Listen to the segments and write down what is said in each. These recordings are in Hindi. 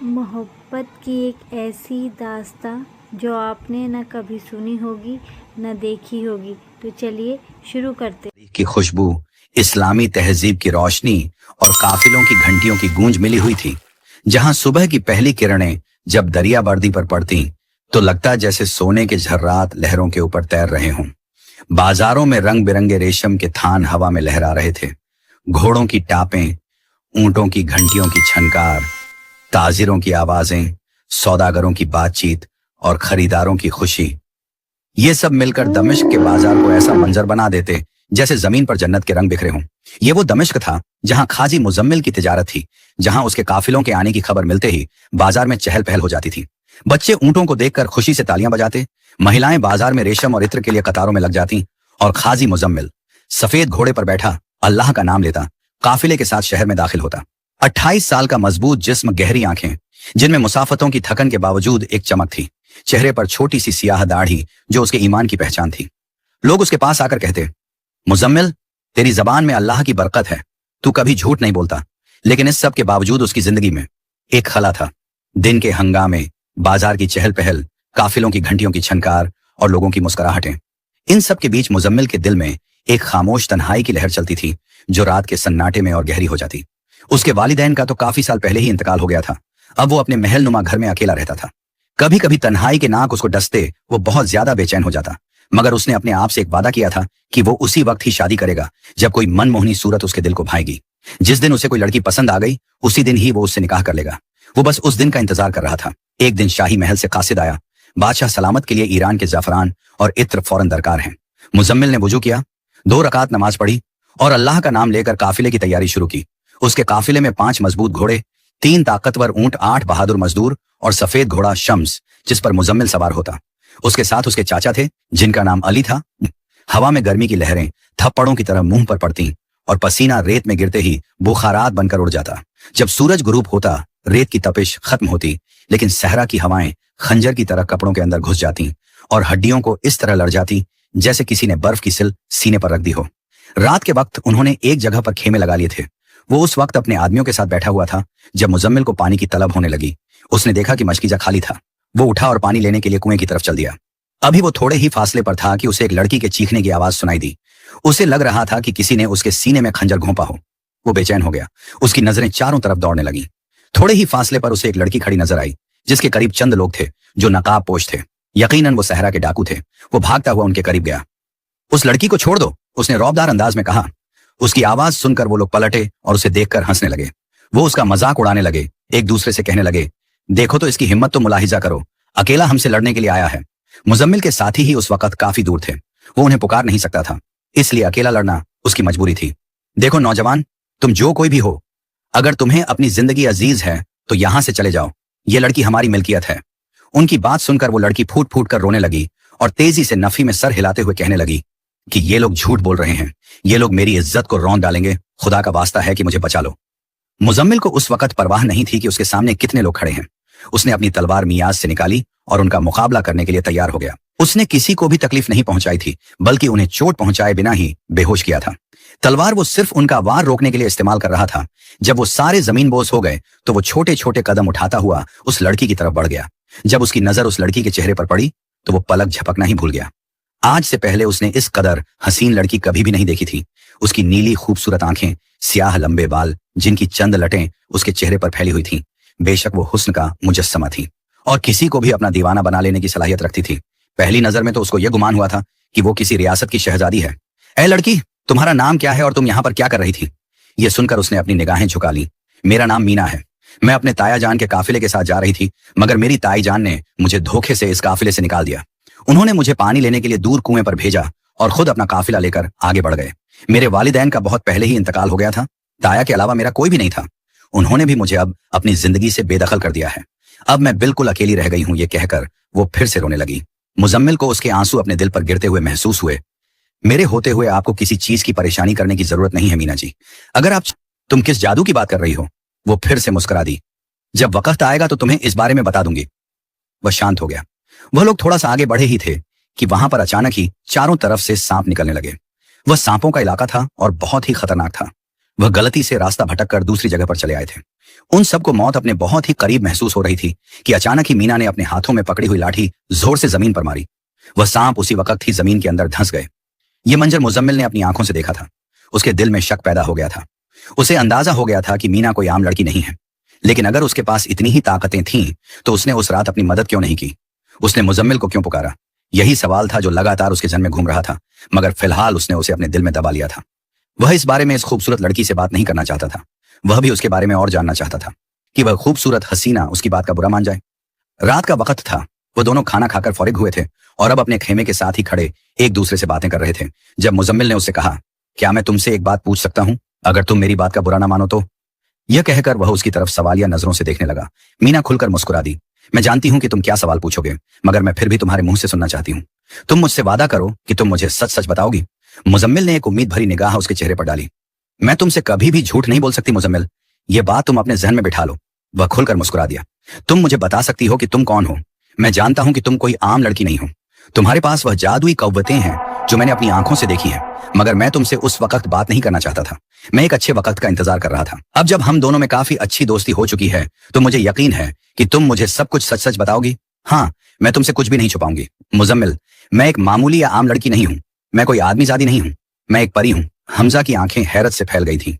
मोहब्बत की एक ऐसी दास्तां जो आपने न कभी सुनी होगी न देखी होगी। तो चलिए शुरू करते। की खुशबू, इस्लामी तहजीब की रोशनी और काफिलों की घंटियों की गूंज मिली हुई थी। जहां सुबह की पहली किरणें जब दरिया बर्दी पर पड़ती तो लगता जैसे सोने के झर्रात लहरों के ऊपर तैर रहे हों। बाजारों में रंग बिरंगे रेशम के थान हवा में लहरा रहे थे। घोड़ों की टापें, ऊंटों की घंटियों की छनकार, ताजिरों की आवाजें, सौदागरों की बातचीत और खरीदारों की खुशी, ये सब मिलकर दमिश्क के बाजार को ऐसा मंजर बना देते जैसे जमीन पर जन्नत के रंग बिखरे हों। ये वो दमिश्क था जहां खाजी मुजम्मिल की तिजारत थी, जहां उसके काफिलों के आने की खबर मिलते ही बाजार में चहल पहल हो जाती थी। बच्चे ऊंटों को देखकर खुशी से तालियां बजाते, महिलाएं बाजार में रेशम और इत्र के लिए कतारों में लग जाती और खाजी मुजम्मिल सफेद घोड़े पर बैठा अल्लाह का नाम लेता काफिले के साथ शहर में दाखिल होता। 28 साल का मजबूत जिस्म, गहरी आंखें जिनमें मुसाफतों की थकन के बावजूद एक चमक थी, चेहरे पर छोटी सी सियाह दाढ़ी जो उसके ईमान की पहचान थी। लोग उसके पास आकर कहते, मुजम्मिल, तेरी जबान में अल्लाह की बरकत है, तू कभी झूठ नहीं बोलता। लेकिन इस सब के बावजूद उसकी जिंदगी में एक खला था। दिन के हंगामे, बाजार की चहल पहल, काफिलों की घंटियों की छनकार और लोगों की मुस्कुराहटें, इन सब के बीच मुजम्मिल के दिल में एक खामोश तन्हाई की लहर चलती थी जो रात के सन्नाटे में और गहरी हो जाती। उसके वालिदैन का तो काफी साल पहले ही इंतकाल हो गया था। अब वो अपने महल नुमा घर में अकेला रहता था। कभी कभी तन्हाई के नाक उसको डसते वो बहुत ज्यादा बेचैन हो जाता, मगर उसने अपने आप से एक वादा किया था कि वो उसी वक्त ही शादी करेगा जब कोई मनमोहनी सूरत उसके दिल को भाएगी। जिस दिन उसे कोई लड़की पसंद आ गई उसी दिन ही वो उससे निकाह कर लेगा। वो बस उस दिन का इंतजार कर रहा था। एक दिन शाही महल से कासिद आया, बादशाह सलामत के लिए ईरान के जाफरान और इत्र फौरन दरकार हैं। मुजम्मिल ने वुजू किया, 2 रकात नमाज पढ़ी और अल्लाह का नाम लेकर काफिले की तैयारी शुरू की। उसके काफिले में 5 मजबूत घोड़े, 3 ताकतवर ऊंट, 8 बहादुर मजदूर और सफेद घोड़ा शम्स जिस पर मुजम्मिल सवार होता। उसके साथ उसके चाचा थे जिनका नाम अली था। हवा में गर्मी की लहरें थप्पड़ों की तरह मुंह पर पड़ती और पसीना रेत में गिरते ही बुखारात बनकर उड़ जाता। जब सूरज गुरूब होता रेत की तपिश खत्म होती, लेकिन सहरा की हवाएं खंजर की तरह कपड़ों के अंदर घुस जाती और हड्डियों को इस तरह लड़ जाती जैसे किसी ने बर्फ की सिल सीने पर रख दी हो। रात के वक्त उन्होंने एक जगह पर खेमे लगा लिए थे। वो उस वक्त अपने आदमियों के साथ बैठा हुआ था जब मुजम्मिल को पानी की तलब होने लगी। उसने देखा कि मशकीजा खाली था। वो उठा और पानी लेने के लिए कुएं की तरफ चल दिया। अभी वो थोड़े ही फासले पर था कि उसे एक लड़की के चीखने की आवाज सुनाई दी। उसे लग रहा था कि किसी ने उसके सीने में खंजर घोंपा हो। वो बेचैन हो गया। उसकी नजरें चारों तरफ दौड़ने लगी। थोड़े ही फासले पर उसे एक लड़की खड़ी नजर आई जिसके करीब चंद लोग थे जो नकाब पोश थे। यकीनन वो सहरा के डाकू थे। वो भागता हुआ उनके करीब गया। उस लड़की को छोड़ दो, उसने रौबदार अंदाज में कहा। उसकी आवाज सुनकर वो लोग पलटे और उसे देखकर हंसने लगे। वो उसका मजाक उड़ाने लगे, एक दूसरे से कहने लगे, देखो तो इसकी हिम्मत तो मुलाहिजा करो, अकेला हमसे लड़ने के लिए आया है। मुजम्मिल के साथी ही उस वक्त काफी दूर थे। वो उन्हें पुकार नहीं सकता था, इसलिए अकेला लड़ना उसकी मजबूरी थी। देखो नौजवान, तुम जो कोई भी हो, अगर तुम्हें अपनी जिंदगी अजीज है तो यहां से चले जाओ। ये लड़की हमारी मिल्कियत है। उनकी बात सुनकर वो लड़की फूट फूट कर रोने लगी और तेजी से नफी में सर हिलाते हुए कहने लगी कि ये लोग झूठ बोल रहे हैं, ये लोग मेरी इज्जत को रौंद डालेंगे। खुदा का वास्ता है कि मुझे बचा लो। मुजम्मिल को उस वक्त परवाह नहीं थी कि उसके सामने कितने लोग खड़े हैं। उसने अपनी तलवार मियाज से निकाली और उनका मुकाबला करने के लिए तैयार हो गया। उसने किसी को भी तकलीफ नहीं पहुंचाई थी, बल्कि उन्हें चोट पहुंचाए बिना ही बेहोश किया था। तलवार वो सिर्फ उनका वार रोकने के लिए इस्तेमाल कर रहा था। जब वो सारे जमीन बोझ हो गए तो वो छोटे छोटे कदम उठाता हुआ उस लड़की की तरफ बढ़ गया। जब उसकी नजर उस लड़की के चेहरे पर पड़ी तो वो पलक झपकना ही भूल गया। आज से पहले उसने इस कदर हसीन लड़की कभी भी नहीं देखी थी। उसकी नीली खूबसूरत आंखें, स्याह लंबे बाल जिनकी चंद लटें उसके चेहरे पर फैली हुई थीं, बेशक वो हुस्न का मुजस्समा थी और किसी को भी अपना दीवाना बना लेने की सलाहियत रखती थी। पहली नजर में तो उसको यह गुमान हुआ था कि वो किसी रियासत की शहजादी है। ए लड़की, तुम्हारा नाम क्या है और तुम यहाँ पर क्या कर रही थी? ये सुनकर उसने अपनी निगाहें झुका ली। मेरा नाम मीना है। मैं अपने ताया जान के काफिले के साथ जा रही थी, मगर मेरी ताई जान ने मुझे धोखे से इस काफिले से निकाल दिया। उन्होंने मुझे पानी लेने के लिए दूर कुएं पर भेजा और खुद अपना काफिला लेकर आगे बढ़ गए। मेरे वालिदैन का बहुत पहले ही इंतकाल हो गया था। ताया के अलावा मेरा कोई भी नहीं था। उन्होंने भी मुझे अब अपनी जिंदगी से बेदखल कर दिया है। अब मैं बिल्कुल अकेली रह गई हूं। ये कहकर वो फिर से रोने लगी। मुजम्मिल को उसके आंसू अपने दिल पर गिरते हुए महसूस हुए। मेरे होते हुए आपको किसी चीज की परेशानी करने की जरूरत नहीं है मीना जी। अगर आप तुम किस जादू की बात कर रही हो? वो फिर से मुस्कुरा दी। जब वक्त आएगा तो तुम्हें इस बारे में बता दूंगी। वह शांत हो गया। वह लोग थोड़ा सा आगे बढ़े ही थे कि वहां पर अचानक ही चारों तरफ से सांप निकलने लगे। वह सांपों का इलाका था और बहुत ही खतरनाक था। वह गलती से रास्ता भटककर दूसरी जगह पर चले आए थे। उन सबको मौत अपने बहुत ही करीब महसूस हो रही थी कि अचानक ही मीना ने अपने हाथों में पकड़ी हुई लाठी जोर से जमीन पर मारी। वह सांप उसी वक्त ही जमीन के अंदर धंस गए। ये मंजर मुजम्मिल ने अपनी आंखों से देखा था। उसके दिल में शक पैदा हो गया था। उसे अंदाजा हो गया था कि मीना कोई आम लड़की नहीं है, लेकिन अगर उसके पास इतनी ही ताकतें थीं तो उसने उस रात अपनी मदद क्यों नहीं की? उसने मुजम्मिल को क्यों पुकारा? यही सवाल था जो लगातार उसके जहन में घूम रहा था, मगर फिलहाल उसने उसे अपने दिल में दबा लिया था। वह इस बारे में इस खूबसूरत लड़की से बात नहीं करना चाहता था। वह भी उसके बारे में और जानना चाहता था कि वह खूबसूरत हसीना उसकी बात का बुरा मान जाए। रात का वक्त था। वह दोनों खाना खाकर फौरिग हुए थे और अब अपने खेमे के साथ ही खड़े एक दूसरे से बातें कर रहे थे जब मुजम्मिल ने उससे कहा, क्या मैं तुमसे एक बात पूछ सकता हूं, अगर तुम मेरी बात का बुरा ना मानो तो? यह कहकर वह उसकी तरफ सवालिया नजरों से देखने लगा। मीना खुलकर मुस्कुरा दी। मैं जानती हूं कि तुम क्या सवाल पूछोगे, मगर मैं फिर भी तुम्हारे मुंह से सुनना चाहती हूँ। तुम मुझसे वादा करो कि तुम मुझे सच सच बताओगी। मुजम्मिल ने एक उम्मीद भरी निगाह उसके चेहरे पर डाली। मैं तुमसे कभी भी झूठ नहीं बोल सकती मुजम्मिल, ये बात तुम अपने जहन में बिठा लो। वह खुलकर मुस्कुरा दिया। तुम मुझे बता सकती हो कि तुम कौन हो? मैं जानता हूं कि तुम कोई आम लड़की नहीं हो। तुम्हारे पास वह जादुई कव्वतें हैं जो मैंने अपनी आंखों से देखी हैं, मगर मैं तुमसे उस वक्त बात नहीं करना चाहता था। मैं एक अच्छे वक्त का इंतजार कर रहा था। अब जब हम दोनों में काफी अच्छी दोस्ती हो चुकी है तो मुझे यकीन है कि तुम मुझे सब कुछ सच सच बताओगी। हाँ, मैं तुमसे कुछ भी नहीं छुपाऊंगी। मुजम्मिल, मैं एक मामूली या आम लड़की नहीं हूँ। मैं कोई आदमीजादी नहीं हूँ। मैं एक परी हूँ। हमजा की आंखें हैरत से फैल गई थीं।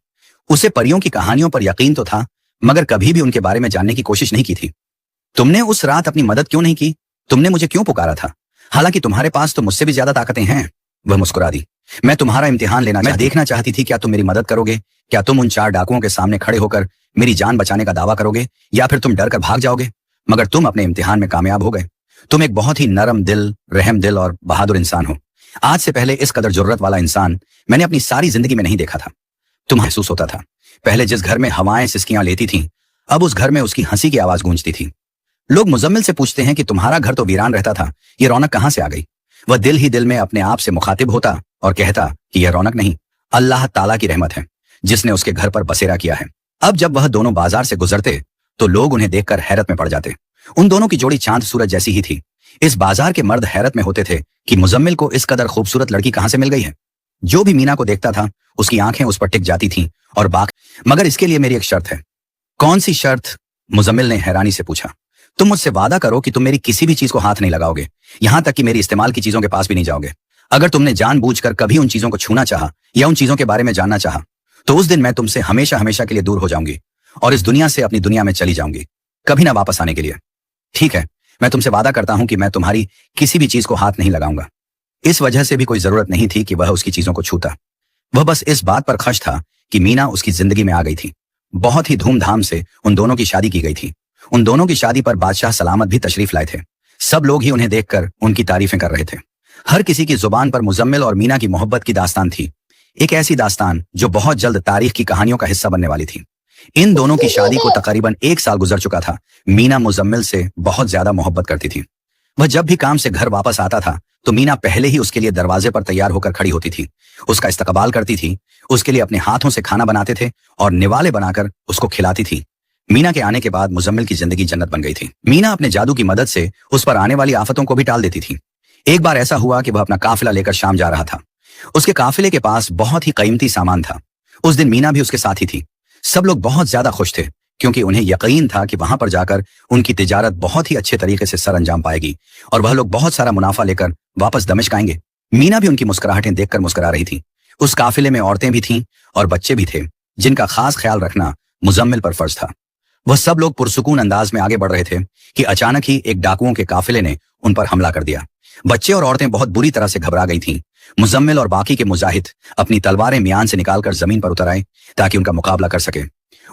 उसे परियों की कहानियों पर यकीन तो था, मगर कभी भी उनके बारे में जानने की कोशिश नहीं की थी। तुमने उस रात अपनी मदद क्यों नहीं की? तुमने मुझे क्यों पुकारा था? हालांकि तुम्हारे पास तो मुझसे भी ज्यादा ताकतें हैं। वह मुस्कुरा दी। मैं तुम्हारा इम्तिहान लेना मैं देखना चाहती थी, क्या तुम मेरी मदद करोगे? क्या तुम उन 4 डाकुओं के सामने खड़े होकर मेरी जान बचाने का दावा करोगे, या फिर तुम डर कर भाग जाओगे? मगर तुम अपने इम्तिहान में कामयाब हो गए। तुम एक बहुत ही नरम दिल, रहम दिल और बहादुर इंसान हो। आज से पहले इस कदर जुर्रत वाला इंसान मैंने अपनी सारी जिंदगी में नहीं देखा था। तुम महसूस होता था, पहले जिस घर में हवाएं सिसकियां लेती थीं, अब उस घर में उसकी हंसी की आवाज गूंजती थी। लोग मुजम्मिल से पूछते हैं कि तुम्हारा घर तो वीरान रहता था, ये रौनक कहां से आ गई? वह दिल ही दिल में अपने आप से मुखातिब होता और कहता कि यह रौनक नहीं, अल्लाह ताला की रहमत है जिसने उसके घर पर बसेरा किया है। अब जब वह दोनों बाजार से गुजरते तो लोग उन्हें देखकर हैरत में पड़ जाते। उन दोनों की जोड़ी चांद सूरज जैसी ही थी। इस बाजार के मर्द हैरत में होते थे कि मुजम्मिल को इस कदर खूबसूरत लड़की कहां से मिल गई है। जो भी मीना को देखता था उसकी आंखें उस पर टिक जाती थीं और मगर इसके लिए मेरी एक शर्त है। कौन सी शर्त? मुजम्मिल ने हैरानी से पूछा। तुम मुझसे वादा करो कि तुम मेरी किसी भी चीज को हाथ नहीं लगाओगे, यहां तक कि मेरी इस्तेमाल की चीजों के पास भी नहीं जाओगे। अगर तुमने जानबूझकर कभी उन चीजों को छूना चाहा या उन चीजों के बारे में जानना चाहा तो उस दिन मैं तुमसे हमेशा हमेशा के लिए दूर हो जाऊंगी और इस दुनिया से अपनी दुनिया में चली जाऊंगी, कभी ना वापस आने के लिए। ठीक है, मैं तुमसे वादा करता हूं कि मैं तुम्हारी किसी भी चीज को हाथ नहीं लगाऊंगा। इस वजह से भी कोई जरूरत नहीं थी कि वह उसकी चीजों को छूता। वह बस इस बात पर खुश था कि मीना उसकी जिंदगी में आ गई थी। बहुत ही धूमधाम से उन दोनों की शादी की गई थी। उन दोनों की शादी पर बादशाह सलामत भी तशरीफ लाए थे। सब लोग ही उन्हें देखकर उनकी तारीफें कर रहे थे। हर किसी की जुबान पर मुजम्मिल और मीना की मोहब्बत की दास्तान थी, एक ऐसी दास्तान जो बहुत जल्द तारीख की कहानियों का हिस्सा बनने वाली थी। इन दोनों की शादी को तकरीबन 1 साल गुजर चुका था। मीना मुजम्मिल से बहुत ज्यादा मोहब्बत करती थी। वह जब भी काम से घर वापस आता था तो मीना पहले ही उसके लिए दरवाजे पर तैयार होकर खड़ी होती थी, उसका इस्तकबाल करती थी, उसके लिए अपने हाथों से खाना बनाते थे और निवाले बनाकर उसको खिलाती थी। मीना के आने के बाद मुजम्मिल की जिंदगी जन्नत बन गई थी। मीना अपने जादू की मदद से उस पर आने वाली आफतों को भी टाल देती थी। एक बार ऐसा हुआ कि वह अपना काफिला लेकर शाम जा रहा था। उसके काफिले के पास बहुत ही कीमती सामान था। उस दिन मीना भी उसके साथ ही थी। सब लोग बहुत ज्यादा खुश थे क्योंकि उन्हें यकीन था कि वहां पर जाकर उनकी तिजारत बहुत ही अच्छे तरीके से सर अंजाम पाएगी और वह लोग बहुत सारा मुनाफा लेकर वापस दमिश्क आएंगे। मीना भी उनकी मुस्कुराहटें देखकर मुस्कुरा रही थी। उस काफिले में औरतें भी थीं और बच्चे भी थे जिनका खास ख्याल रखना मुजम्मिल पर फर्ज था। वह सब लोग पुरसुकून अंदाज में आगे बढ़ रहे थे कि अचानक ही एक डाकुओं के काफिले ने उन पर हमला कर दिया। बच्चे और औरतें बहुत बुरी तरह से घबरा गई थीं। मुजम्मिल और बाकी के मुजाहिद अपनी तलवारें म्यान से निकालकर जमीन पर उतर आए ताकि उनका मुकाबला कर सके।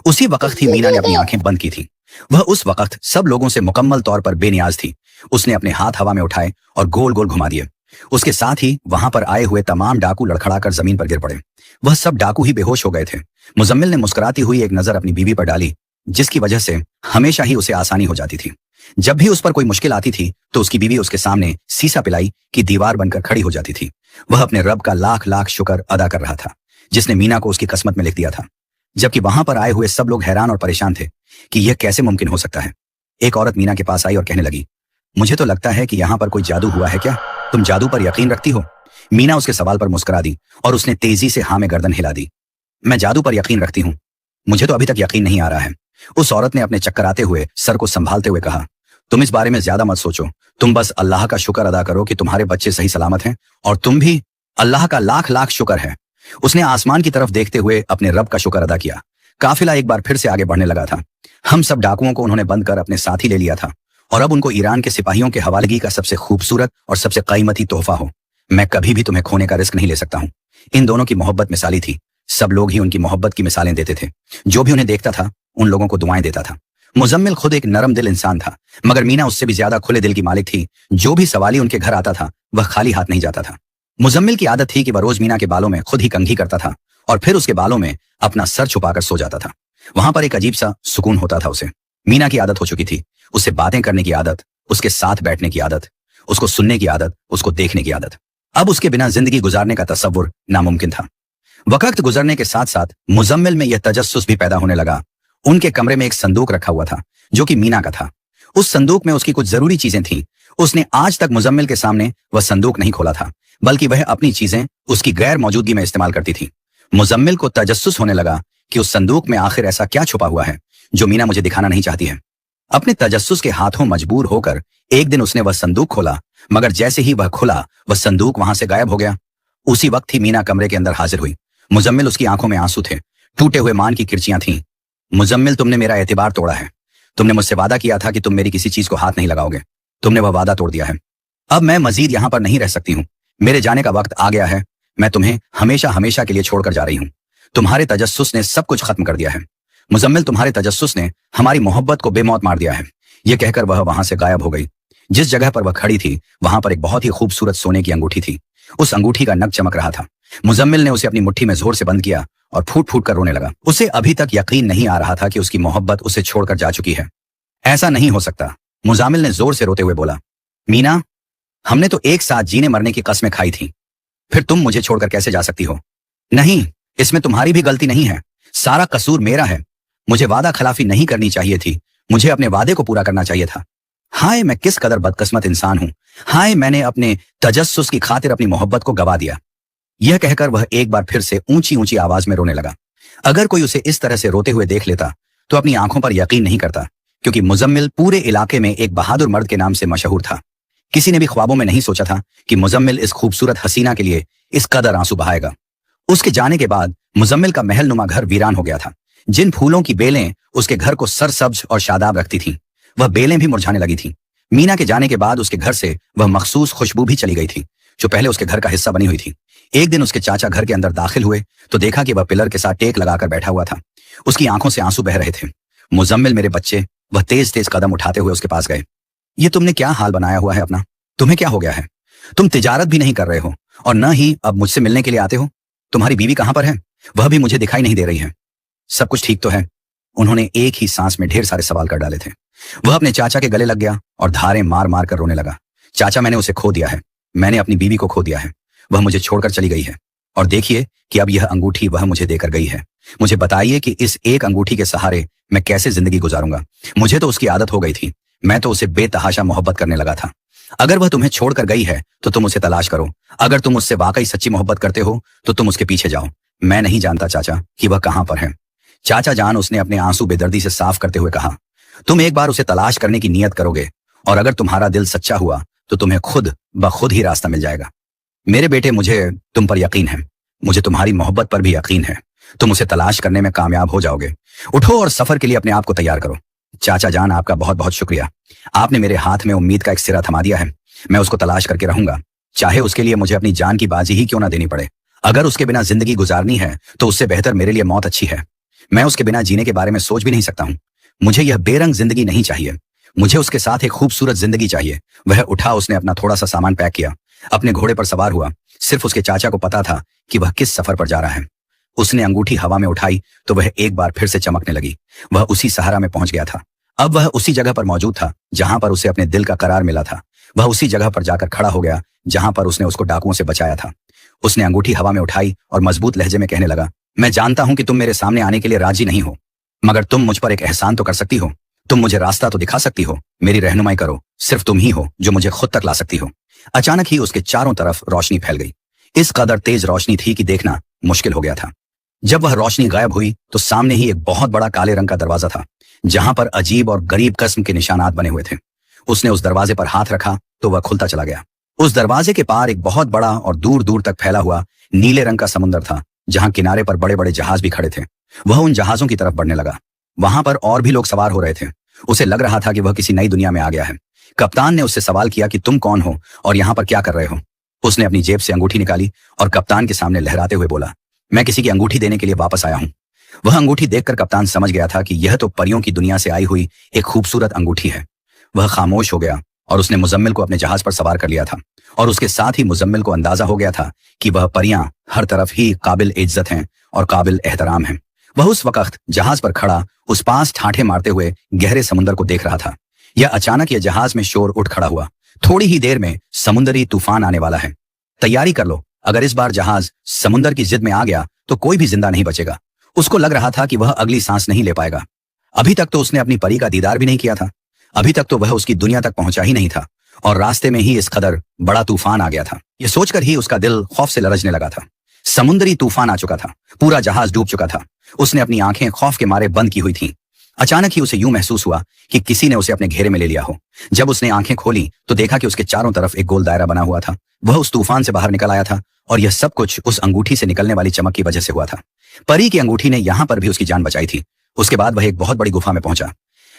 उसी वक्त ही मीना ने अपनी आंखें बंद की थीं। वह उस वक्त सब लोगों से मुकम्मल तौर पर बेनियाज थी। उसने अपने हाथ हवा में उठाए और गोल गोल घुमा दिए। उसके साथ ही वहां पर आए हुए तमाम डाकू लड़खड़ाकर जमीन पर गिर पड़े। वह सब डाकू ही बेहोश हो गए थे। मुजम्मिल ने मुस्कुराती हुई एक नजर अपनी बीवी पर डाली, जिसकी वजह से हमेशा ही उसे आसानी हो जाती थी। जब भी उस पर कोई मुश्किल आती थी तो उसकी बीवी उसके सामने सीसा पिलाई की दीवार बनकर खड़ी हो जाती थी। वह अपने रब का लाख लाख शुक्र अदा कर रहा था जिसने मीना को उसकी किस्मत में लिख दिया था। जबकि वहां पर आए हुए सब लोग हैरान और परेशान थे कि यह कैसे मुमकिन हो सकता है। एक औरत मीना के पास आई और कहने लगी, मुझे तो लगता है कि यहाँ पर कोई जादू हुआ है। क्या तुम जादू पर यकीन रखती हो? मीना उसके सवाल पर मुस्कुरा दी और उसने तेजी से हाँ में गर्दन हिला दी। मैं जादू पर यकीन रखती हूँ। मुझे तो अभी तक यकीन नहीं आ रहा है। उस औरत ने अपने चक्कर आते हुए सर को संभालते हुए कहा, तुम इस बारे में ज्यादा मत सोचो। तुम बस अल्लाह का शुक्र अदा करो कि तुम्हारे बच्चे सही सलामत हैं, और तुम भी। अल्लाह का लाख लाख शुक्र है। उसने आसमान की तरफ देखते हुए अपने रब का शुक्र अदा किया। काफिला एक बार फिर से आगे बढ़ने लगा था। हम सब डाकुओं को उन्होंने बंद कर अपने साथ ही ले लिया था, और अब उनको ईरान के सिपाहियों के हवालगी का सबसे खूबसूरत और सबसे कीमती तोहफा हो। मैं कभी भी तुम्हें खोने का रिस्क नहीं ले सकता हूँ। इन दोनों की मोहब्बत मिसाली थी। सब लोग ही उनकी मोहब्बत की मिसालें देते थे। जो भी उन्हें देखता था उन लोगों को दुआएं देता था। मुजम्मिल खुद एक नरम दिल इंसान था, मगर मीना उससे भी ज्यादा खुले दिल की मालिक थी। जो भी सवाली उनके घर आता था वह खाली हाथ नहीं जाता था। मुजम्मिल की आदत थी कि वह रोज मीना के बालों में खुद ही कंघी करता था और फिर उसके बालों में अपना सर छुपाकर सो जाता था। वहां पर एक अजीब सा सुकून होता था उसे। मीना की आदत हो चुकी थी, उससे बातें करने की आदत, उसके साथ बैठने की आदत, उसको सुनने की आदत, उसको देखने की आदत। अब उसके बिना जिंदगी गुजारने का तसव्वुर नामुमकिन था। वक्त गुजरने के साथ साथ मुजम्मिल में यह तजस्सुस भी पैदा होने लगा। उनके कमरे में एक संदूक रखा हुआ था जो कि मीना का था। उस संदूक में उसकी कुछ जरूरी चीजें थीं। उसने आज तक मुजम्मिल के सामने वह संदूक नहीं खोला था, बल्कि वह अपनी चीजें उसकी गैर मौजूदगी में इस्तेमाल करती थी। मुजम्मिल को तजस्सुस होने लगा कि उस संदूक में आखिर ऐसा क्या छुपा हुआ है जो मीना मुझे दिखाना नहीं चाहती है। अपने तजस्सुस के हाथों मजबूर होकर एक दिन उसने वह संदूक खोला, मगर जैसे ही वह खुला वह संदूक वहां से गायब हो गया। उसी वक्त ही मीना कमरे के अंदर हाजिर हुई। मुजम्मिल उसकी आंखों में आंसू थे, टूटे हुए मान की किरचियां थीं। मुजम्मिल, तुमने मेरा एतबार तोड़ा है। तुमने मुझसे वादा किया था कि तुम मेरी किसी चीज को हाथ नहीं लगाओगे। तुमने वह वादा तोड़ दिया है। अब मैं मजीद यहां पर नहीं रह सकती हूँ। मेरे जाने का वक्त आ गया है। मैं तुम्हें हमेशा हमेशा के लिए छोड़कर जा रही हूँ। तुम्हारे तजस्सुस ने सब कुछ खत्म कर दिया है। मुजम्मिल, तुम्हारे तजस्सुस ने हमारी मोहब्बत को बेमौत मार दिया है। यह कहकर वह वहां से गायब हो गई। जिस जगह पर वह खड़ी थी वहां पर एक बहुत ही खूबसूरत सोने की अंगूठी थी। उस अंगूठी का नग चमक रहा था। मुजम्मिल ने उसे अपनी मुट्ठी में जोर से बंद किया और फूट फूट कर रोने लगा। उसे अभी तक यकीन नहीं आ रहा था कि उसकी मोहब्बत उसे छोड़कर जा चुकी है। ऐसा नहीं हो सकता, मुजामिल ने जोर से रोते हुए बोला। मीना, हमने तो एक साथ जीने मरने की कस्में खाई थी, फिर तुम मुझे छोड़कर कैसे जा सकती हो? नहीं, इसमें तुम्हारी भी गलती नहीं है। सारा कसूर मेरा है। मुझे वादा खिलाफी नहीं करनी चाहिए थी। मुझे अपने वादे को पूरा करना चाहिए था। हाय, मैं किस कदर बदकिस्मत इंसान हूं। हाय, मैंने अपने तजस्सुस की खातिर अपनी मोहब्बत को गवा दिया। यह कहकर वह एक बार फिर से ऊंची ऊंची आवाज में रोने लगा। अगर कोई उसे इस तरह से रोते हुए देख लेता तो अपनी आंखों पर यकीन नहीं करता, क्योंकि मुजम्मिल पूरे इलाके में एक बहादुर मर्द के नाम से मशहूर था। किसी ने भी ख्वाबों में नहीं सोचा था कि मुजम्मिल इस खूबसूरत हसीना के लिए इस कदर आंसू बहाएगा। उसके जाने के बाद मुजम्मिल का महलनुमा घर वीरान हो गया था। जिन फूलों की बेलें उसके घर को सरसब्ज और शादाब रखती थीं, वह बेलें भी मुरझाने लगी थीं। मीना के जाने के बाद उसके घर से वह मखसूस खुशबू भी चली गई थी जो पहले उसके घर का हिस्सा बनी हुई थी। एक दिन उसके चाचा घर के अंदर दाखिल हुए तो देखा कि वह पिलर के साथ टेक लगाकर बैठा हुआ था। उसकी आंखों से आंसू बह रहे थे। मुजम्मिल, मेरे बच्चे, वह तेज तेज कदम उठाते हुए उसके पास गए। ये तुमने क्या हाल बनाया हुआ है अपना? तुम्हें क्या हो गया है? तुम तिजारत भी नहीं कर रहे हो और न ही अब मुझसे मिलने के लिए आते हो। तुम्हारी बीवी कहां पर है? वह भी मुझे दिखाई नहीं दे रही है। सब कुछ ठीक तो है? उन्होंने एक ही सांस में ढेर सारे सवाल कर डाले थे। वह अपने चाचा के गले लग गया और धारें मार मार कर रोने लगा। चाचा, मैंने उसे खो दिया है। मैंने अपनी बीवी को खो दिया है। वह मुझे छोड़कर चली गई है, और देखिए कि अब यह अंगूठी वह मुझे देकर गई है। मुझे बताइए कि इस एक अंगूठी के सहारे मैं कैसे जिंदगी गुजारूंगा। मुझे तो उसकी आदत हो गई थी। मैं तो उसे बेतहाशा मोहब्बत करने लगा था। अगर वह तुम्हें छोड़कर गई है तो तुम उसे तलाश करो। अगर तुम उससे वाकई सच्ची मोहब्बत करते हो तो तुम उसके पीछे जाओ। मैं नहीं जानता चाचा कि वह कहां पर है। चाचा जान, उसने अपने आंसू बेदर्दी से साफ करते हुए कहा, तुम एक बार उसे तलाश करने की नियत करोगे और अगर तुम्हारा दिल सच्चा हुआ तो तुम्हें खुद ब खुद ही रास्ता मिल जाएगा। मेरे बेटे, मुझे तुम पर यकीन है। मुझे तुम्हारी मोहब्बत पर भी यकीन है। तुम उसे तलाश करने में कामयाब हो जाओगे। उठो और सफर के लिए अपने आप को तैयार करो। चाचा जान, आपका बहुत बहुत शुक्रिया। आपने मेरे हाथ में उम्मीद का एक सिरा थमा दिया है। मैं उसको तलाश करके रहूंगा, चाहे उसके लिए मुझे अपनी जान की बाजी ही क्यों ना देनी पड़े। अगर उसके बिना जिंदगी गुजारनी है तो उससे बेहतर मेरे लिए मौत अच्छी है। मैं उसके बिना जीने के बारे में सोच भी नहीं सकता हूँ। मुझे यह बेरंग जिंदगी नहीं चाहिए। मुझे उसके साथ एक खूबसूरत जिंदगी चाहिए। वह उठा, उसने अपना थोड़ा सा सामान पैक किया, अपने घोड़े पर सवार हुआ। सिर्फ उसके चाचा को पता था कि वह किस सफर पर जा रहा है। उसने अंगूठी हवा में उठाई तो वह एक बार फिर से चमकने लगी। वह उसी सहारा में पहुंच गया था। अब वह उसी जगह पर मौजूद था जहां पर उसे अपने दिल का करार मिला था। वह उसी जगह पर जाकर खड़ा हो गया जहां पर उसने उसको डाकुओं से बचाया था। उसने अंगूठी हवा में उठाई और मजबूत लहजे में कहने लगा, मैं जानता हूं कि तुम मेरे सामने आने के लिए राजी नहीं हो, मगर तुम मुझ पर एक एहसान तो कर सकती हो। तुम मुझे रास्ता तो दिखा सकती हो। मेरी रहनुमाई करो। सिर्फ तुम ही हो जो मुझे खुद तक ला सकती हो। अचानक ही उसके चारों तरफ रोशनी फैल गई। इस कदर तेज रोशनी थी कि देखना मुश्किल हो गया था। जब वह रोशनी गायब हुई तो सामने ही एक बहुत बड़ा काले रंग का दरवाजा था, जहां पर अजीब और गरीब किस्म के निशानात बने हुए थे। उसने उस दरवाजे पर हाथ रखा तो वह खुलता चला गया। उस दरवाजे के पार एक बहुत बड़ा और दूर दूर तक फैला हुआ नीले रंग का समुद्र था, जहां किनारे पर बड़े बड़े जहाज भी खड़े थे। वह उन जहाजों की तरफ बढ़ने लगा। वहां पर और भी लोग सवार हो रहे थे। उसे लग रहा था कि वह किसी नई दुनिया में आ गया है। कप्तान ने उससे सवाल किया कि तुम कौन हो और यहाँ पर क्या कर रहे हो। उसने अपनी जेब से अंगूठी निकाली और कप्तान के सामने लहराते हुए बोला, मैं किसी की अंगूठी देने के लिए वापस आया हूं। वह अंगूठी देखकर कप्तान समझ गया था कि यह तो परियों की दुनिया से आई हुई एक खूबसूरत अंगूठी है। वह खामोश हो गया और उसने मुजम्मिल को अपने जहाज पर सवार कर लिया था, और उसके साथ ही मुजम्मिल को अंदाजा हो गया था कि वह परियां हर तरफ ही काबिल इज्जत हैं और काबिल एहतराम हैं। वह उस वक्त जहाज पर खड़ा उस पास ठाठे मारते हुए गहरे समुद्र को देख रहा था। यह अचानक यह जहाज में शोर उठ खड़ा हुआ। थोड़ी ही देर में समुद्री तूफान आने वाला है, तैयारी कर लो। अगर इस बार जहाज समुद्र की जिद में आ गया तो कोई भी जिंदा नहीं बचेगा। उसको लग रहा था कि वह अगली सांस नहीं ले पाएगा। अभी तक तो उसने अपनी परी का दीदार भी नहीं किया था। अभी तक तो वह उसकी दुनिया तक पहुंचा ही नहीं था, और रास्ते में ही इस कदर बड़ा तूफान आ गया था। यह सोचकर ही उसका दिल खौफ से लरजने लगा था। समुद्री तूफान आ चुका था, पूरा जहाज डूब चुका था। उसने अपनी आंखें खौफ के मारे बंद की हुई थीं। अचानक ही उसे यूं महसूस हुआ कि किसी ने उसे अपने घेरे में ले लिया हो। जब उसने आंखें खोली तो देखा कि उसके चारों तरफ एक गोल दायरा बना हुआ था। वह उस तूफान से बाहर निकल आया था, और यह सब कुछ उस अंगूठी से निकलने वाली चमक की वजह से हुआ था। परी की अंगूठी ने यहां पर भी उसकी जान बचाई थी। उसके बाद वह एक बहुत बड़ी गुफा में पहुंचा।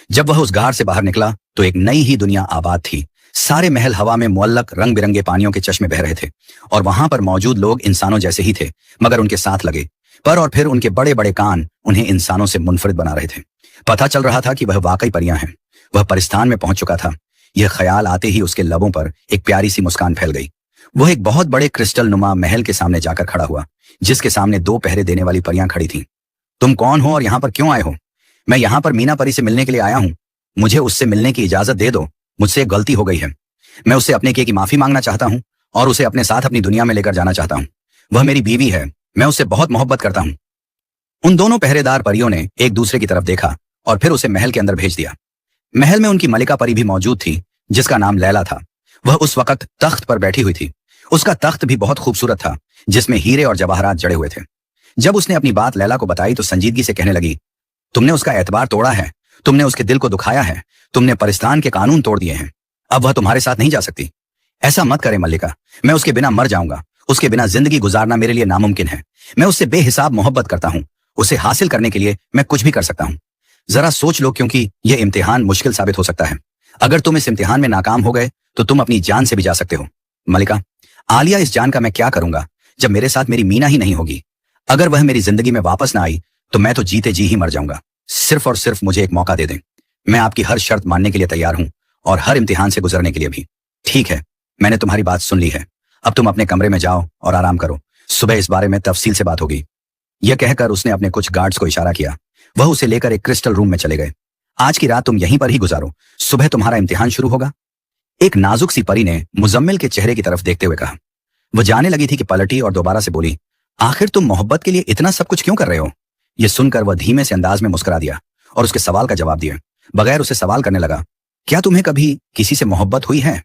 जब वह उस गार से बाहर निकला तो एक नई ही दुनिया आबाद थी। सारे महल हवा में मुअल्लक रंग बिरंगे पानियों के चश्मे बह रहे थे, और वहां पर मौजूद लोग इंसानों जैसे ही थे, मगर उनके साथ लगे। पर और फिर उनके बड़े बड़े कान उन्हें इंसानों से मुनफरिद बना रहे थे। पता चल रहा था कि वह वाकई परियां हैं। वह परिस्तान में पहुंच चुका था। यह ख्याल आते ही उसके लबों पर एक प्यारी सी मुस्कान फैल गई। वह एक बहुत बड़े क्रिस्टल नुमा महल के सामने जाकर खड़ा हुआ, जिसके सामने 2 पहरे देने वाली परियां खड़ी थीं। तुम कौन हो और यहाँ पर क्यों आए हो? मैं यहाँ पर मीना परी से मिलने के लिए आया हूँ। मुझे उससे मिलने की इजाजत दे दो। मुझसे एक गलती हो गई है। मैं उससे अपने किए की माफी मांगना चाहता हूँ और उसे अपने साथ अपनी दुनिया में लेकर जाना चाहता हूँ। वह मेरी बीवी है। मैं उससे बहुत मोहब्बत करता हूँ। उन दोनों पहरेदार परियों ने एक दूसरे की तरफ देखा और फिर उसे महल के अंदर भेज दिया। महल में उनकी मलिका परी भी मौजूद थी, जिसका नाम लैला था। वह उस वक्त तख्त पर बैठी हुई थी। उसका तख्त भी बहुत खूबसूरत था, जिसमें हीरे और जवाहरात जड़े हुए थे। जब उसने अपनी बात लैला को बताई तो संजीदगी से कहने लगी, तुमने उसका एतबार तोड़ा है, तुमने उसके दिल को दुखाया है, तुमने परिस्तान के कानून तोड़ दिए हैं। अब वह तुम्हारे साथ नहीं जा सकती। ऐसा मत करे मल्लिका, मैं उसके बिना मर जाऊंगा। उसके बिना जिंदगी गुजारना मेरे लिए नामुमकिन है। मैं उससे बेहिसाब मोहब्बत करता हूँ। उसे हासिल करने के लिए मैं कुछ भी कर सकता हूँ। जरा सोच लो, क्योंकि यह इम्तिहान मुश्किल साबित हो सकता है। अगर तुम इस इम्तिहान में नाकाम हो गए तो तुम अपनी जान से भी जा सकते हो। मल्लिका, आलिया, इस जान का मैं क्या करूंगा जब मेरे साथ मेरी मीना ही नहीं होगी? अगर वह मेरी जिंदगी में वापस ना आई तो मैं तो जीते जी ही मर जाऊंगा। सिर्फ और सिर्फ मुझे एक मौका दे दें। मैं आपकी हर शर्त मानने के लिए तैयार हूं, और हर इम्तिहान से गुजरने के लिए भी। ठीक है, मैंने तुम्हारी बात सुन ली है। अब तुम अपने कमरे में जाओ और आराम करो। सुबह इस बारे में तफसील से बात होगी। यह कहकर उसने अपने कुछ गार्ड्स को इशारा किया। वह उसे लेकर एक क्रिस्टल रूम में चले गए। आज की रात तुम यहीं पर ही गुजारो, सुबह तुम्हारा इम्तिहान शुरू होगा। एक नाजुक सी परी ने मुजम्मिल के चेहरे की तरफ देखते हुए कहा। वह जाने लगी थी कि पलटी और दोबारा से बोली, आखिर तुम मोहब्बत के लिए इतना सब कुछ क्यों कर रहे हो? यह सुनकर वह धीमे से अंदाज में मुस्कुरा दिया और उसके सवाल का जवाब दिया। बगैर उसे सवाल करने लगा, क्या तुम्हें कभी किसी से मोहब्बत हुई है?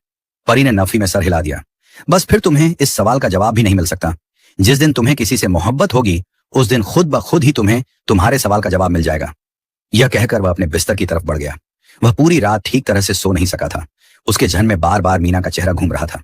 परी ने नफी में सर हिला दिया। बस फिर तुम्हें इस सवाल का जवाब भी नहीं मिल सकता। जिस दिन तुम्हें किसी से मोहब्बत होगी उस दिन खुद ब खुद ही तुम्हें तुम्हारे सवाल का जवाब मिल जाएगा। यह कहकर वह अपने बिस्तर की तरफ बढ़ गया। वह पूरी रात ठीक तरह से सो नहीं सका था। उसके जहन में बार बार मीना का चेहरा घूम रहा था।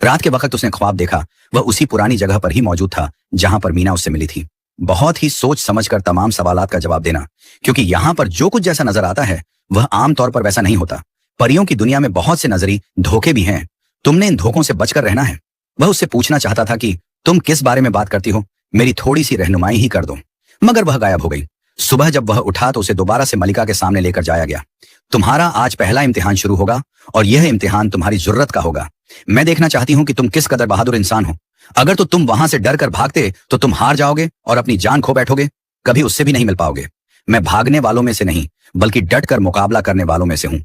रात के वक्त उसने ख्वाब देखा। वह उसी पुरानी जगह पर ही मौजूद था जहां पर मीना उससे मिली थी। बहुत ही सोच समझकर तमाम सवालात का जवाब देना, क्योंकि यहां पर जो कुछ जैसा नजर आता है वह आमतौर पर वैसा नहीं होता। परियों की दुनिया में बहुत से नजरी धोखे भी हैं। तुमने इन धोखों से बचकर रहना है। वह उससे पूछना चाहता था कि तुम किस बारे में बात करती हो, मेरी थोड़ी सी रहनुमाई ही कर दो, मगर वह गायब हो गई। सुबह जब वह उठा तो उसे दोबारा से मलिका के सामने लेकर जाया गया। तुम्हारा आज पहला इम्तिहान शुरू होगा और यह इम्तिहान तुम्हारी जुर्रत का होगा। मैं देखना चाहती हूं कि तुम किस कदर बहादुर इंसान हो। अगर तो तुम वहां से डर कर भागते तो तुम हार जाओगे और अपनी जान खो बैठोगे। कभी उससे भी नहीं मिल पाओगे। मैं भागने वालों में से नहीं बल्कि डट कर मुकाबला करने वालों में से हूं।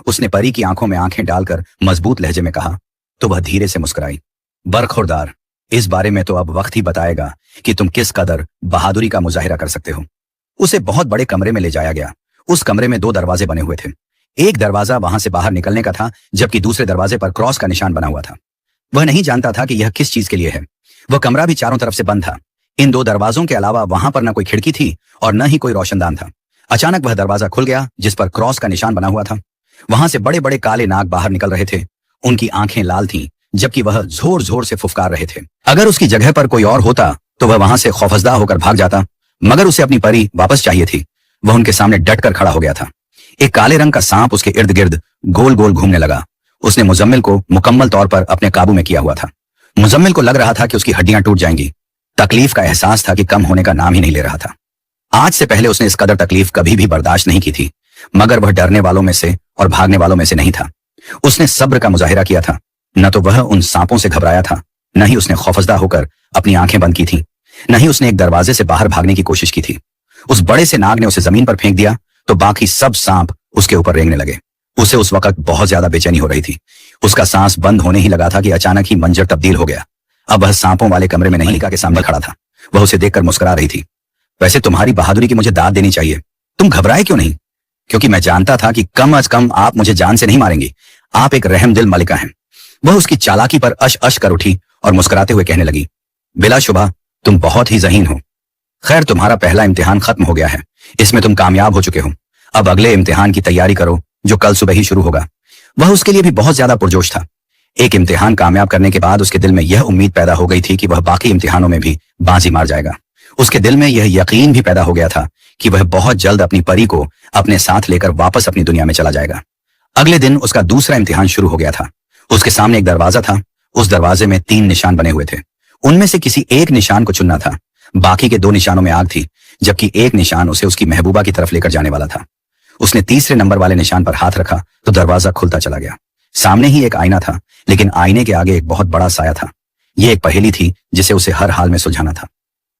उसने परी की आंखों में आंखें डालकर मजबूत लहजे में कहा तो वह धीरे से मुस्कुराई। बरखुरदार, इस बारे में तो अब वक्त ही बताएगा कि तुम किस कदर बहादुरी का मुजाहिरा कर सकते हो। उसे बहुत बड़े कमरे में ले जाया गया। उस कमरे में 2 दरवाजे बने हुए थे। एक दरवाजा वहां से बाहर निकलने का था, जबकि दूसरे दरवाजे पर क्रॉस का निशान बना हुआ था। वह नहीं जानता था कि यह किस चीज के लिए है। वह कमरा भी चारों तरफ से बंद था। इन दो दरवाजों के अलावा वहां पर न कोई खिड़की थी और न ही कोई रोशनदान था। अचानक वह दरवाजा खुल गया जिस पर क्रॉस का निशान बना हुआ था। वहां से बड़े बड़े काले नाग बाहर निकल रहे थे। उनकी आंखें लाल थीं, जबकि वह जोर जोर से फुफकार रहे थे। अगर उसकी जगह पर कोई और होता तो वह वहां से खौफजदा होकर भाग जाता, मगर उसे अपनी परी वापस चाहिए थी। वह उनके सामने डट कर खड़ा हो गया था। एक काले रंग का सांप उसके इर्द गिर्द गोल गोल घूमने लगा। उसने मुजम्मिल को मुकम्मल तौर पर अपने काबू में किया हुआ था। मुजम्मिल को लग रहा था कि उसकी हड्डियां टूट जाएंगी। तकलीफ का एहसास था कि कम होने का नाम ही नहीं ले रहा था। आज से पहले उसने इस कदर तकलीफ कभी भी बर्दाश्त नहीं की थी, मगर वह डरने वालों में से और भागने वालों में से नहीं था। उसने सब्र का मुजाहिरा किया था। न तो वह उन सांपों से घबराया था, न ही उसने खौफजदा होकर अपनी आंखें बंद की थी, न ही उसने एक दरवाजे से बाहर भागने की कोशिश की थी। उस बड़े से नाग ने उसे जमीन पर फेंक दिया तो बाकी सब सांप उसके ऊपर रेंगने लगे। उसे उस वक्त बहुत ज्यादा बेचैनी हो रही थी। उसका सांस बंद होने ही लगा था कि अचानक ही मंजर तब्दील हो गया। अब वह सांपों वाले कमरे में नहीं, मलिका के सामने खड़ा था। वह उसे देखकर मुस्कुरा रही थी। वैसे तुम्हारी बहादुरी की मुझे दाद देनी चाहिए। तुम घबराए क्यों नहीं? क्योंकि मैं जानता था कि कम अज कम आप मुझे जान से नहीं मारेंगी। आप एक रहमदिल मलिका हैं। वह उसकी चालाकी पर अश अश कर उठी और मुस्कुराते हुए कहने लगी, बिलाशुबा तुम बहुत ही ज़हीन हो। खैर, तुम्हारा पहला इम्तिहान खत्म हो गया है। इसमें तुम कामयाब हो चुके हो। अब अगले इम्तिहान की तैयारी करो जो कल सुबह ही शुरू होगा। वह उसके लिए भी बहुत ज्यादा पुरजोश था। एक इम्तिहान कामयाब करने के बाद उसके दिल में यह उम्मीद पैदा हो गई थी कि वह बाकी इम्तिहानों में भी बाजी मार जाएगा। उसके दिल में यह यकीन भी पैदा हो गया था कि वह बहुत जल्द अपनी परी को अपने साथ लेकर वापस अपनी दुनिया में चला जाएगा। अगले दिन उसका दूसरा इम्तिहान शुरू हो गया था। उसके सामने एक दरवाजा था। उस दरवाजे में 3 निशान बने हुए थे। उनमें से किसी एक निशान को चुनना था। बाकी के 2 निशानों में आग थी, जबकि एक निशान उसे उसकी महबूबा की तरफ लेकर जाने वाला था। उसने तीसरे नंबर वाले निशान पर हाथ रखा तो दरवाजा खुलता चला गया। सामने ही एक आईना था, लेकिन आईने के आगे एक बहुत बड़ा साया था। यह एक पहेली थी जिसे उसे हर हाल में सुलझाना था।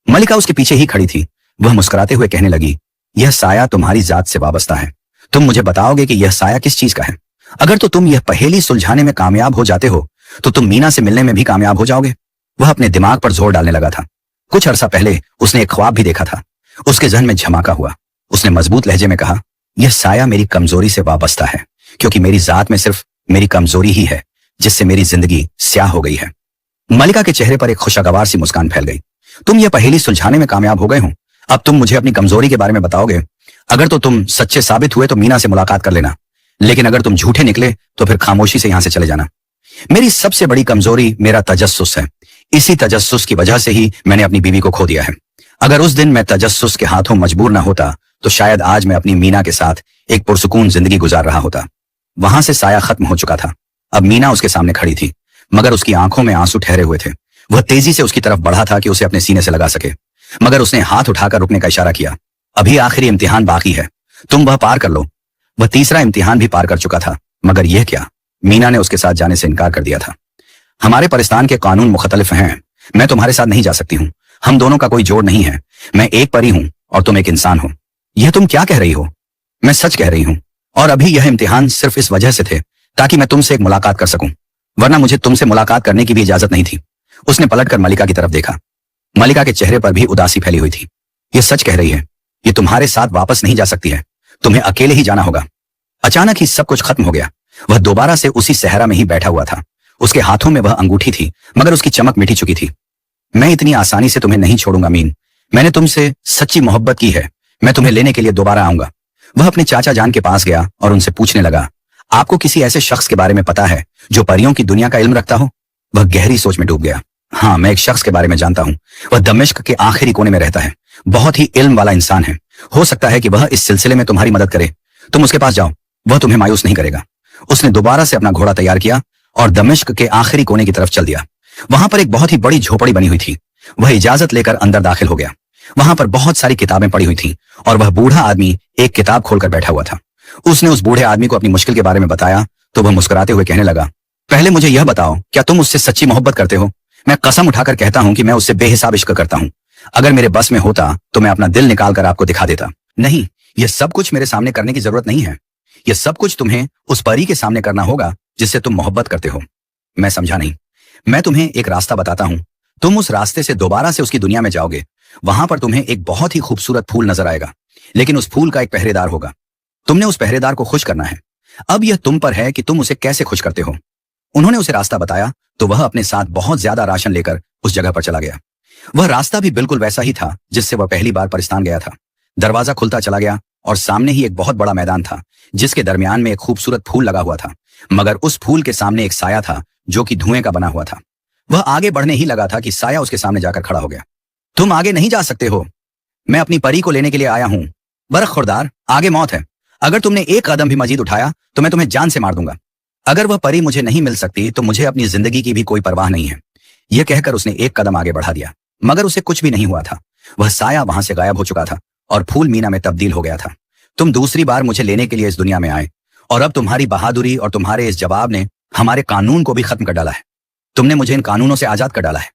मलिका उसके पीछे ही खड़ी थी। वह मुस्कुराते हुए कहने लगी, यह साया तुम्हारी जात से वाबस्ता है। तुम मुझे बताओगे कि यह साया किस चीज का है। अगर तो तुम यह पहेली सुलझाने में कामयाब हो जाते हो तो तुम मीना से मिलने में भी कामयाब हो जाओगे। वह अपने दिमाग पर जोर डालने लगा था। कुछ अरसा पहले उसने एक ख्वाब भी देखा था। उसके जहन में झमाका हुआ। उसने मजबूत लहजे में कहा, यह साया मेरी कमजोरी से वाबस्ता है, क्योंकि मेरी जात में सिर्फ मेरी कमजोरी ही है जिससे मेरी जिंदगी स्याह हो गई है। मलिका के चेहरे पर एक खुशगवार सी मुस्कान फैल गई। तुम यह पहेली सुलझाने में कामयाब हो गए हो। अब तुम मुझे अपनी कमजोरी के बारे में बताओगे। अगर तो तुम सच्चे साबित हुए तो मीना से मुलाकात कर लेना, लेकिन अगर तुम झूठे निकले तो फिर खामोशी से यहां से चले जाना। मेरी सबसे बड़ी कमजोरी मेरा तजस्सुस है। इसी तजस्सुस की वजह से ही मैंने अपनी बीवी को खो दिया है। अगर उस दिन मैं तजस्सुस के हाथों मजबूर न होता तो शायद आज मैं अपनी मीना के साथ एक पुरसुकून जिंदगी गुजार रहा होता। वहां से साया खत्म हो चुका था। अब मीना उसके सामने खड़ी थी, मगर उसकी आंखों में आंसू ठहरे हुए थे। वह तेजी से उसकी तरफ बढ़ा था कि उसे अपने सीने से लगा सके, मगर उसने हाथ उठाकर रुकने का इशारा किया। अभी आखिरी इम्तिहान बाकी है, तुम वह पार कर लो। वह तीसरा इम्तिहान भी पार कर चुका था, मगर यह क्या, मीना ने उसके साथ जाने से इनकार कर दिया था। हमारे परिस्तान के कानून मुख्तलिफ हैं। मैं तुम्हारे साथ नहीं जा सकती हूँ। हम दोनों का कोई जोड़ नहीं है। मैं एक परी हूँ और तुम एक इंसान हो। यह तुम क्या कह रही हो? मैं सच कह रही हूँ। और अभी यह इम्तिहान सिर्फ इस वजह से थे ताकि मैं तुमसे एक मुलाकात कर सकूं, वरना मुझे तुमसे मुलाकात करने की भी इजाजत नहीं थी। उसने पलटकर मलिका की तरफ देखा। मलिका के चेहरे पर भी उदासी फैली हुई थी। यह सच कह रही है। ये तुम्हारे साथ वापस नहीं जा सकती है। तुम्हें अकेले ही जाना होगा। अचानक ही सब कुछ खत्म हो गया। वह दोबारा से उसी सहरा में ही बैठा हुआ था। उसके हाथों में वह अंगूठी थी, मगर उसकी चमक मिटी चुकी थी। मैं इतनी आसानी से तुम्हें नहीं छोड़ूंगा मीन। मैंने तुमसे सच्ची मोहब्बत की है। मैं तुम्हें लेने के लिए दोबारा आऊंगा। वह अपने चाचा जान के पास गया और उनसे पूछने लगा, आपको किसी ऐसे शख्स के बारे में पता है जो परियों की दुनिया का इल्म रखता हो? वह गहरी सोच में डूब गया। हाँ, मैं एक शख्स के बारे में जानता हूँ। वह दमिश्क के आखिरी कोने में रहता है। बहुत ही इल्म वाला इंसान है। हो सकता है कि वह इस सिलसिले में तुम्हारी मदद करे। तुम उसके पास जाओ, वह तुम्हें मायूस नहीं करेगा। उसने दोबारा से अपना घोड़ा तैयार किया और दमिश्क के आखिरी कोने की तरफ चल दिया। वहां पर एक बहुत ही बड़ी झोपड़ी बनी हुई थी। वह इजाजत लेकर अंदर दाखिल हो गया। वहां पर बहुत सारी किताबें पड़ी हुई थीं और वह बूढ़ा आदमी एक किताब खोलकर बैठा हुआ था। उसने उस बूढ़े आदमी को अपनी मुश्किल के बारे में बताया तो वह मुस्कुराते हुए कहने लगा, पहले मुझे यह बताओ, क्या तुम उससे सच्ची मोहब्बत करते हो? मैं कसम उठाकर कहता हूं कि मैं उससे बेहिसाब इश्क करता हूं। अगर मेरे बस में होता तो मैं अपना दिल निकाल कर आपको दिखा देता। नहीं, यह सब कुछ मेरे सामने करने की जरूरत नहीं है। यह सब कुछ तुम्हें उस परी के सामने करना होगा जिससे तुम मोहब्बत करते हो। मैं समझा नहीं। मैं तुम्हें एक रास्ता बताता हूं। तुम उस रास्ते से दोबारा से उसकी दुनिया में जाओगे। वहां पर तुम्हें एक बहुत ही खूबसूरत फूल नजर आएगा, लेकिन उस फूल का एक पहरेदार होगा। तुमने उस पहरेदार को खुश करना है। अब यह तुम पर है कि तुम उसे कैसे खुश करते हो। उन्होंने उसे रास्ता बताया तो वह अपने साथ बहुत ज्यादा राशन लेकर उस जगह पर चला गया। वह रास्ता भी बिल्कुल वैसा ही था जिससे वह पहली बार परिस्तान गया था। दरवाजा खुलता चला गया और सामने ही एक बहुत बड़ा मैदान था जिसके दरमियान में एक खूबसूरत फूल लगा हुआ था, मगर उस फूल के सामने एक साया था जो कि धुएं का बना हुआ था। वह आगे बढ़ने ही लगा था कि साया उसके सामने जाकर खड़ा हो गया। तुम आगे नहीं जा सकते हो, मैं अपनी परी को लेने के लिए आया हूं। बरख खुरदार, आगे मौत है। अगर तुमने एक कदम भी मजीद उठाया तो मैं तुम्हें जान से मार दूंगा। अगर वह परी मुझे नहीं मिल सकती तो मुझे अपनी जिंदगी की भी कोई परवाह नहीं है। यह कहकर उसने एक कदम आगे बढ़ा दिया, मगर उसे कुछ भी नहीं हुआ था। वह साया वहां से गायब हो चुका था और फूल मीना में तब्दील हो गया था। तुम दूसरी बार मुझे लेने के लिए इस दुनिया में आए और अब तुम्हारी बहादुरी और तुम्हारे इस जवाब ने हमारे कानून को भी खत्म कर डाला है। तुमने मुझे इन कानूनों से आजाद कर डाला है।